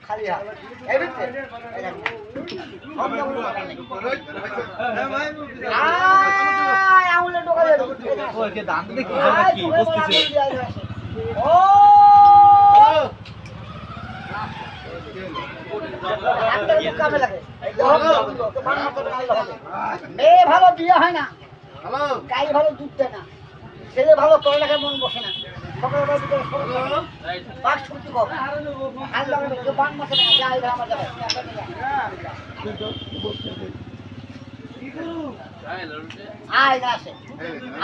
খালি হাত এই বিতে আঙুলে ঢোকা যাবে ওই কে দাঁত দেখি কি বসতেছে ও কামে লাগে মেয়ে ভালো বিয়ে হয় না গাই ভালো দুধ দেয় না ছেলে ভালো পড়ালেখায় মন বসে না সকালবেলা ভিতরে বাঘ ছুটি কম হাল লাগাবে কেউ বান বসে না যাই আমার যাবে আয় আসে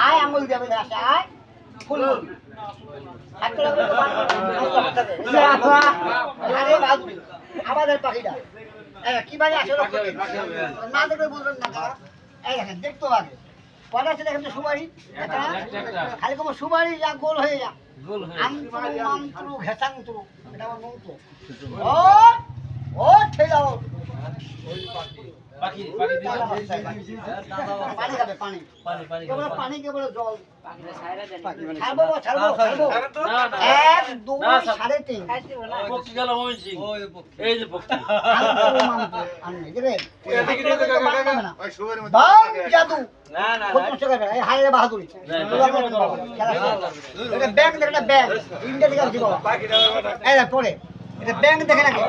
আয় আঙুল দেবে আসে আয় ফুল আমাদের পাখিটা কি ভাই আসলে না দেখলে বুঝবেন না এই দেখেন দেখতে আগে কটা আছে দেখেন তো সুবারি খালি কোনো সুবারি যা গোল হয়ে যা আন্তরু ঘেসান্তরু এটা আমার মন্ত্র ও ও ঠেলা ও পাখি পানি খাবে পানি কেবল পানি কেবল জল এক দুই সাড়ে তিন পক্ষী গেল মমিন সিং এই যে পক্ষী জাদু হারে বাহাদুরি ব্যাংক দেখে না ব্যাংক ইন্ডিয়া থেকে আসছি বাবা পরে এটা ব্যাংক দেখে নাকি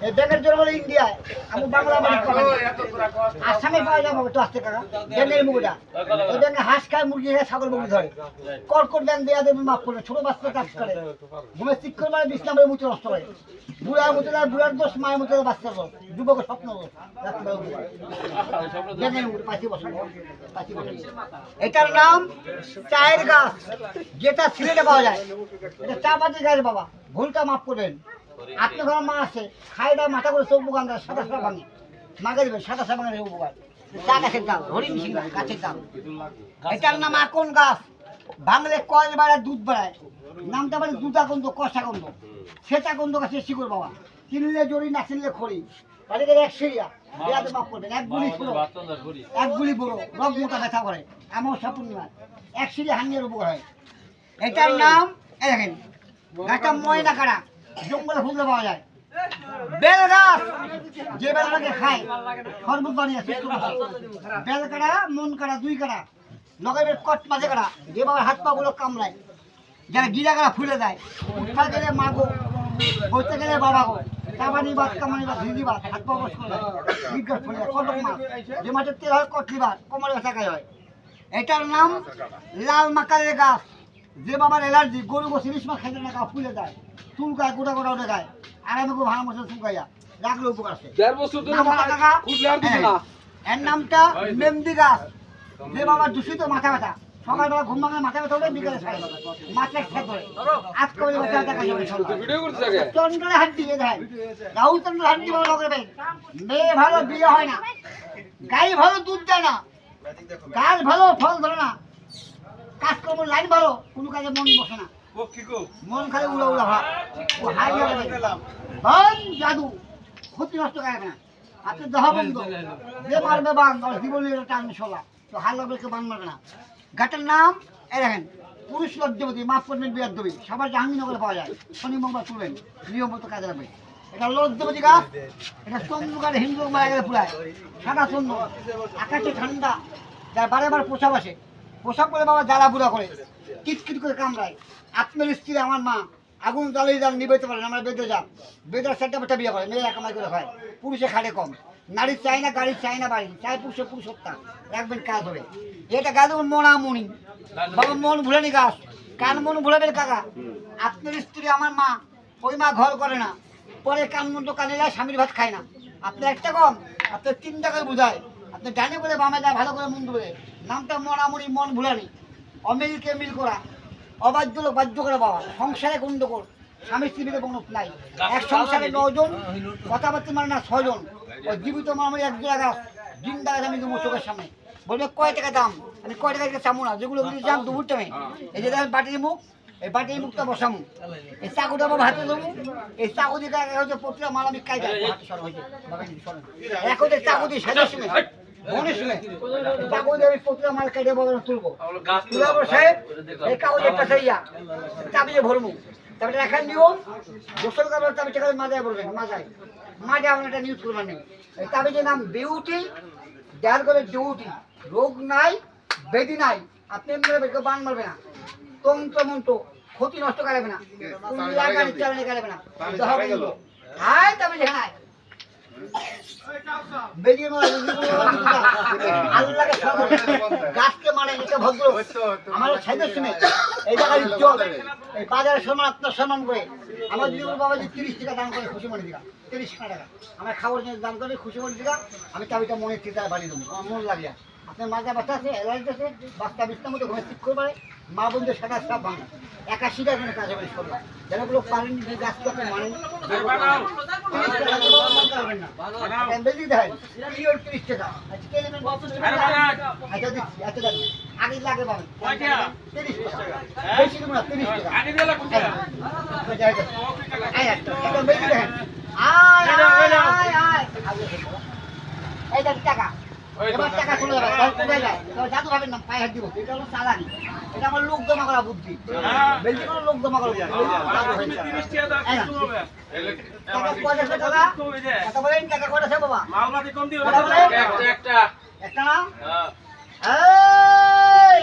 এই ব্যাংকের জন্য বলে ইন্ডিয়ায় আমি বাংলা আসামে পাওয়া যাবো তো আসতে কাকা ব্যাংকের মুখটা এই ব্যাংকে হাঁস খায় মুরগি খায় ছাগল মুরগি ধরে কর্কট ব্যাংক দেওয়া দেবে মাফ করবে ছোট বাচ্চা কাজ করে ঘুমে শিক্ষক মানে 20 নম্বরের মুচে নষ্ট করে বুড়ার মুচে বুড়ার দোষ মায়ের মুচে বাচ্চার দোষ যুবকের স্বপ্ন এটার নাম চায়ের গাছ যেটা সিলেটে পাওয়া যায় এটা চা পাতির গাছ বাবা ভুলটা মাফ করবেন আপনি ঘর মা আছে খাইটা মাথা করে চোখ বোকান দেয় সাদা সাদা ভাঙে মাগে দেবেন সাদা সাদা ভাঙে উপকার চা গাছের দাম হরিণ সিংহ গাছের দাম এটার নাম আকন গাছ ভাঙলে কয়েল বাড়ায় দুধ বাড়ায় নামটা মানে দুধা গন্ধ কষা গন্ধ সেটা গন্ধ গাছের শিকড় বাবা চিনলে জড়ি না চিনলে খড়ি বাড়িতে এক সিরিয়া বিরাতে মাফ করবেন এক গুলি ছোড়ো এক গুলি বড়ো রোগ মোটা ব্যথা করে এমন সাপূর্ণিমা এক সিরিয়া হাঙ্গের উপকার হয় এটার নাম দেখেন গাছটা ময়না কাড়া জঙ্গলে খুঁজলে পাওয়া যায় বেল গাছ যে বেলটাকে খায় শরবত বানিয়ে বেল কাড়া মন কাড়া দুই কাড়া লগাবে কট মাঝে কাড়া যে বাবার হাত পা গুলো কামড়ায় যারা গিরা কাড়া ফুলে দেয় উঠা গেলে মাগো বইতে গেলে বাবা গো কামানি বাদ কামানি বাদ ভিজি বাদ হাত পা বস করে বিজ্ঞান ফুলে যায় কটক মাছ যে মাছের তেল হয় কটলি বাদ কোমরে ব্যথা খায় হয় এটার নাম লাল মাকালের গাছ যে বাবার অ্যালার্জি গরু বসে ইলিশ মাছ খাইতে না গা ফুলে যায় চুলকায় গোটা গোটা উঠে গায় আর আমি খুব ভালো মতো চুলকাইয়া রাখলে উপকার আছে এর নামটা মেমদি গাছ যে বাবার দূষিত মাথা ব্যথা সকালবেলা ঘুম ভাঙলে মাথা ব্যথা উঠে বিকেলে খায় মাথা খেয়ে ধরে আজ কবে ব্যথা দেখা যাবে চন্দ্রের হাত দিয়ে দেয় রাহুল চন্দ্রের হাত দিয়ে ভালো করবে মেয়ে ভালো বিয়ে হয় না গাই ভালো দুধ দেয় না গাছ ভালো ফল ধরে না কাজকর্ম লাইন ভালো কোনো কাজে মন বসে না মন খালি উড়া উড়া ভাব ও হাই বান জাদু ক্ষতি নষ্ট করে না আপনি দেহা বন্ধ যে মারবে বান জীবনের টান শোলা তো হাল লাগবে কেউ বান মারবে না গাছের নাম এই দেখেন পুরুষ লজ্জবতী মাফ করবেন বিয়ার দেবী সবার জাহাঙ্গীরনগরে পাওয়া যায় শনি মঙ্গল তুলবেন নিয়ম মতো কাজে লাগবে এটা লজ্জবতী গাছ এটা চন্দ্র গাছ হিন্দু মারা গেলে পুরায় সাদা চন্দ্র আকাশে ঠান্ডা যার বারে বার পোশাক আসে পোশাক করে বাবা জ্বালা বুড়া করে কিটকিট করে কামড়ায় আপনার স্ত্রী আমার মা আগুন জ্বালিয়ে যান নিবেতে পারেন আমরা বেঁধে যান বেঁধে চারটা বাচ্চা বিয়ে করে মেয়েরা কামাই করে হয় পুরুষে খাটে কম নারীর চাই না গাড়ির চাই না বাড়ি চাই পুরুষে পুরুষত্বা রাখবেন কাজ হবে এটা গাছ মনামণি বাবা মন ভুলেনি গাছ কান মন ভুলাবেন কাকা আপনার স্ত্রী আমার মা ওই মা ঘর করে না পরে কান মন তো কানে যায় স্বামীর ভাত খায় না আপনার একটা কম আপনার 3 টাকায় বোঝায় আপনি ডানে করে বামে যায় ভালো করে মন ধরে নামটা মনামণি মন ভুলানি অমিলকে মিল করা অবাধ্য লোক বাধ্য করে বাবা সংসারে গন্ডগোল স্বামী স্ত্রীতে কোনো নাই এক সংসারে 9 জন কথাবার্তা মানে না 6 জন ওই জীবিত মারামারি এক জায়গা গাছ জিন্দা গাছ আমি দেবো চোখের সামনে বলবে কয় টাকা দাম আমি কয় টাকা চামু না যেগুলো দাম দুপুর টাইমে এই যে দেখেন বাটির মুখ এই বাটির মুখটা বসামু এই চাকুটা বাবা হাতে দেবো এই চাকু দিয়ে হচ্ছে প্রতিটা মাল আমি কাই দেয় এক হচ্ছে চাকু দিয়ে সেটা শুনে মনে শুনে চাকু দিয়ে আমি প্রতিটা মাল কাইটে বাবা তুলবো তুলে বসে এই কাগজের একটা চাইয়া চাবিয়ে ভরমু তারপরে একটা নিয়ম, গোসল করার তাবিজটা করে মাজায় বলবেন, মাজায় আপনার একটা নিউজ করবেন নেই। এই তাবিজের নাম বিউটি, যার করে ডিউটি, রোগ নাই, বেদি নাই, আপনি এমনি কেউ বান মারবে না, তন্ত্র মন্ত্র ক্ষতি নষ্ট করাবে না, লাগানি চালানি করাবে না। হাই তাবিজ হ্যাঁ বেরিয়ে আল্লাহকে গাছকে মানে এটা ভদ্র আমার সাইদের শুনে এই জায়গায় ইজ্জত এই বাজারে সম্মান আত্মসম্মান করে আমার যদি বাবা যে 30 টাকা দাম করে খুশি মনে দিকা 30 টাকা আমার খাবার জন্য দাম করে খুশি মনে দিকা আমি চাবিটা মনে থেকে বাড়ি দেবো আমার মন লাগিয়া আপনার মাজা বাচ্চা আছে অ্যালার্জি আছে বাচ্চা বিছনার মধ্যে ঘুরে ঠিক করবে মা বন্ধুদের সাথে সব ভাঙা 81 টাকা কাজ হবে সব যারাগুলো পারেন যে গাছকে আপনি মানেন বেশি দেয় 30 টাকা আচ্ছা কে নেবেন আচ্ছা দিচ্ছি আচ্ছা দেন আগে লাগে পাবেন 30 টাকা বেশি দেবো না 30 টাকা আগে দিয়ে লাগবে এটা বেশি দেন আয় আয় আয় এই দেন টাকা এবার টাকা চলে যাবে কোথায় যায় জাদু ভাবেন না পায়ে হাত দিব এটা হলো চালাকি এটা আমার লোক জমা করা বুদ্ধি বেশি কোনো লোক জমা করা টাকা পয়সা টাকা কথা বলেন টাকা কয়টা আছে বাবা মালবাতি কম দিও একটা না এই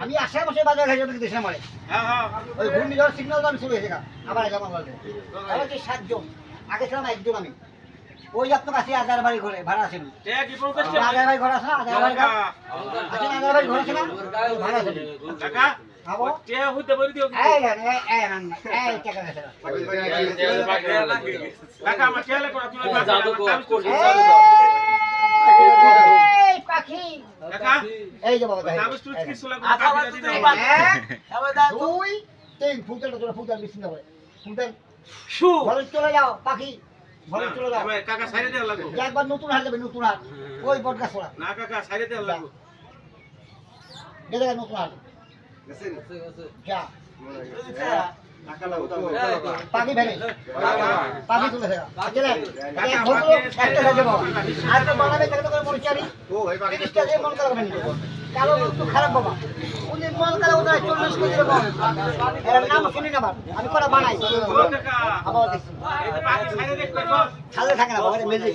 আমি আশায় বসে বাজার ঘাটে ওদিকে দেশে মারে ওই ঘূর্ণিঝড় সিগন্যাল তো আমি চলে গেছি আবার এলাম আমার তাহলে কি 7 জন আগে ছিলাম একজন আমি ওই আপনার কাছে আদার বাড়ি ঘরে ভাড়া ছিল আদার বাড়ি ঘর আছে না আদার বাড়ি আদার বাড়ি ঘর আছে না ভাড়া ছিল টাকা আবো তে হইতে বলি দিও এই টাকা আছে টাকা আমার খেয়াল করে তুমি জাদু করছিস এই পাখি টাকা এই যে বাবা তাবিজ তুই কি সুলা আচ্ছা করে তুই দিতে দুই তিন ফুটাটা তোরা ফুটার বেশি না করে ফুটার শু ঘরে চলে যাও পাখি ঘরে চলে যাও কাকা সাইরে দেওয়া লাগবে একবার নতুন হাট যাবে নতুন হাট ওই বটগাছ ওরা না কাকা সাইরে দেওয়া লাগবে দেখে নতুন হাট যা পাখি ভেঙে পাখি তুলে দেয় একটা সাথে বাবা আর তো বানাবে তাকে তো করে মনে চারি জিনিসটা দিয়ে মন খারাপ হবে কালো একটু খারাপ বাবা উনি মন খারাপ ওটা 40 কেজি রকম এর নাম শুনি না আমি করা বানাই টাকা আবার দেখছি এই যে পাখি সাইরে দেখতে খালে থাকে না বাবা মেলে